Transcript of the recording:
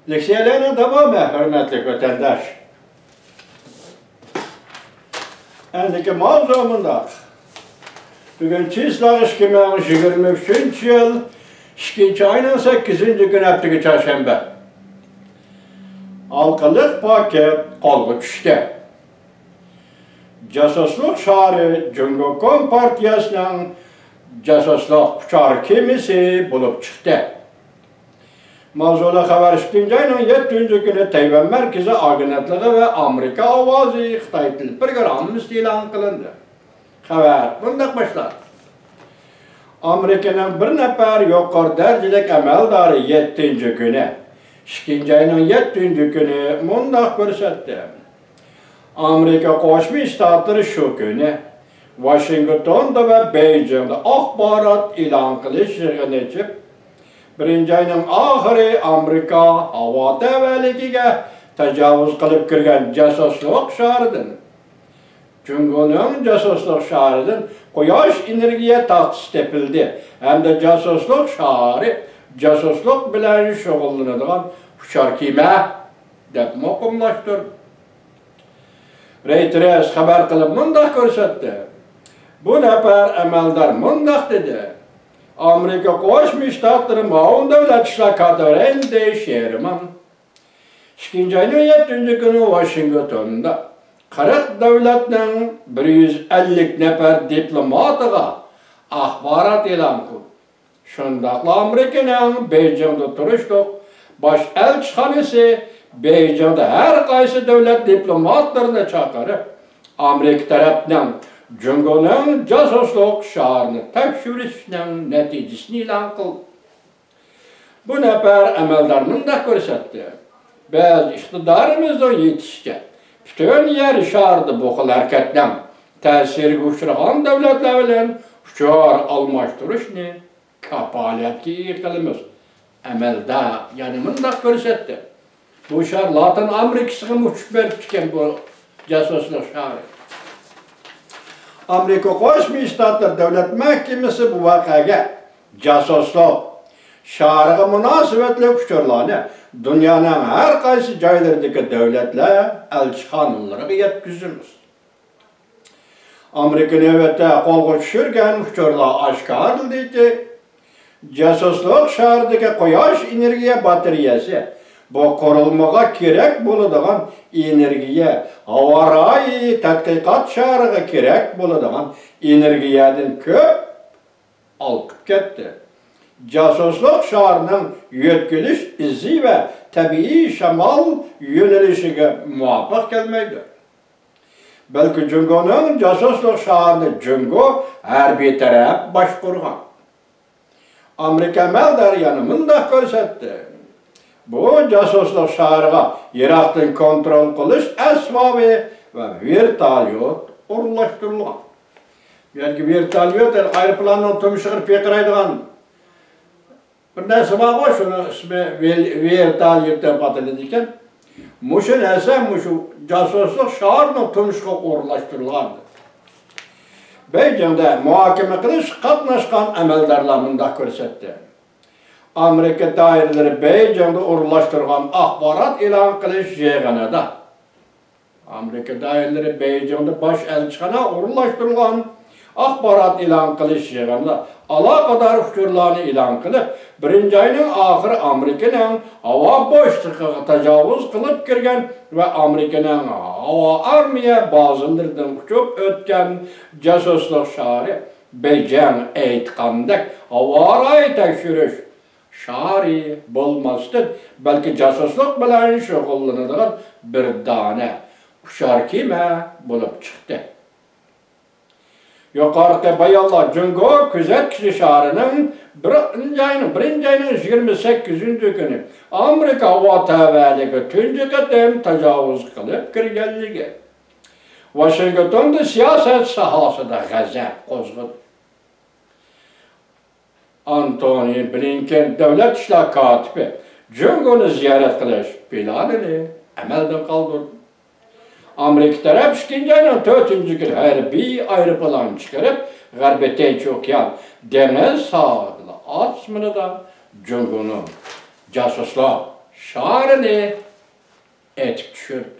Liksiyelerin devamı hürmetli vatandaş. Endiki mavzumunda bugün çizgiler 2023 yıl 2. ayının 8. günü haftaga çarşamba. Halkalık paket kolga düştü. Casusluk şarı Cumhuriyet Partiyasının casusluk uçar kemisi bulup çıktı. Mavzula haber 2. ayının 7. günü Tayvan Merkezi Agenetliği ve Amerika Avazı Xitay Dili programımız ilan kılındı. Haber bundak başlar. Amerika'nın bir nefer yukarı derecelik emeldarı 7. günü, 2. ayının 7. günü bundak görsetti. Amerika Koşmuş Ştatları şu günü, Washington'da ve Beijing'de akbarat ilan kılış yığınıcı, 1. ayının ahiri Amerika hava təvəlikiga təcavüz qılıb kirgan casusluk şarıdın. Cumhuriyet'in casusluk şarıdın Quyosh energiya taxtisi tepildi. Hem de casusluk şarı, casusluk bilen şoğullanadigan uçar kema deb muqimlashtirdi. Reuters xabar qilib mundaq ko'rsatdi. Bu nefer amaldor mundaq dedi. Amerika Qo'shma Shtatlar Ma'un Davlat ishlar kadrlarida Sherman 2. ayının 7. günü Washington'da 40 davlatning 150 nefer diplomatiga axborot e'lon qildi. Shundaqla Amerikaning Beijingda turishliq bosh elchixonasi Beijingda har qaysi davlat diplomatlarini chaqirib, Amerika tarafdan Cumhuriyet'in casusluk şarını tekşürüşünün neticesini ilan kıldı. Bu nefer emeldarının da görsetti. Biz iktidarımızda yetişken, bütün yer şardı bu kıl hareketten tesiri uçurağın devletlerle uçar almıştırışını kapaletki kılımız. Emelda yanımın da görsetti. Bu şar Latin Amerika'sının uçup vermişken bu casusluk şarı. Amerika Qo'shma Shtatlar Davlat Mahkemasi bu voqeaga casusluk şarıga munosabatli uchurlarni dunyoning har qaysi joylaridagi davlatlar elchixonalariga yetkazamiz. Amerika navbatda qo'lga tushirgan uchurlar oshkor qildiki, casusluk şarıdagi quyosh energiya batareyasi bu qurilmaga kerak bo'ladigan energiya, havorai tadqiqot shariga kerak bo'ladigan energiyadan ko'p olib ketdi. Casusluk sharining yetkilish izi va tabiiy shamol yo'nalishiga muvofiq kelmaydi. Balki Jungoning casusluk sharini Jungo harbiy taraf boshqargan. Amerika amaldori yana mundaq ko'rsatdi. Bu casusluk şarıga Irak'tan kontrol kılış esvabı ve vertolyot uğurlaştırılan. Yani vertolyot aeroplanın tümüşüqir pekiraydigan bir narsa var, şunu ismi vertolyot deb ataladigan. Muşu narsa muşu casusluk şarının tümüşüqir uğurlaştırılandı. Beijing'de muhakeme kılış qatnaşqan amaldorlar mundaq ko'rsatdi. Amerika daireleri Beijing'de uğurlaştırgan axbarat e'lon qilish yig'inida. Amerika daireleri Beijing'de baş elchixona uğurlaştırgan axbarat e'lon qilish yig'inida aloqador uchurlarni e'lon qilib, 1. ayning oxiri Amerikaning havo bo'shlig'iga tajovuz qilib kirgan va Amerikaning havo armiya bazalaridan uchib o'tgan casusluk shari Beijing aytgandek havorai tekshirish şari bo'lmasdan, balki casusluk bilan shug'ullanadigan bir dona uçar kema bo'lib chiqdi. Yuqorida bayonlar Jungo kuzatkichi sharining 1. ayının 28. günü Amerika havo tavaligi tunji qatim tajovuz qilib kirganligi Washingtonda siyosat sohasida g'azab qo'zg'adi. Antony Blinken Davlat ishlar kotibi Jungoni ziyorat qilish planini amalda qoldirdi. Amerika taraf 2. ayının 4. günü harbiy aeroplan chiqarib, G'arbiy Tinch okean dengiz sohili osmonida Jungoni casusluk şarını etip düşürdü.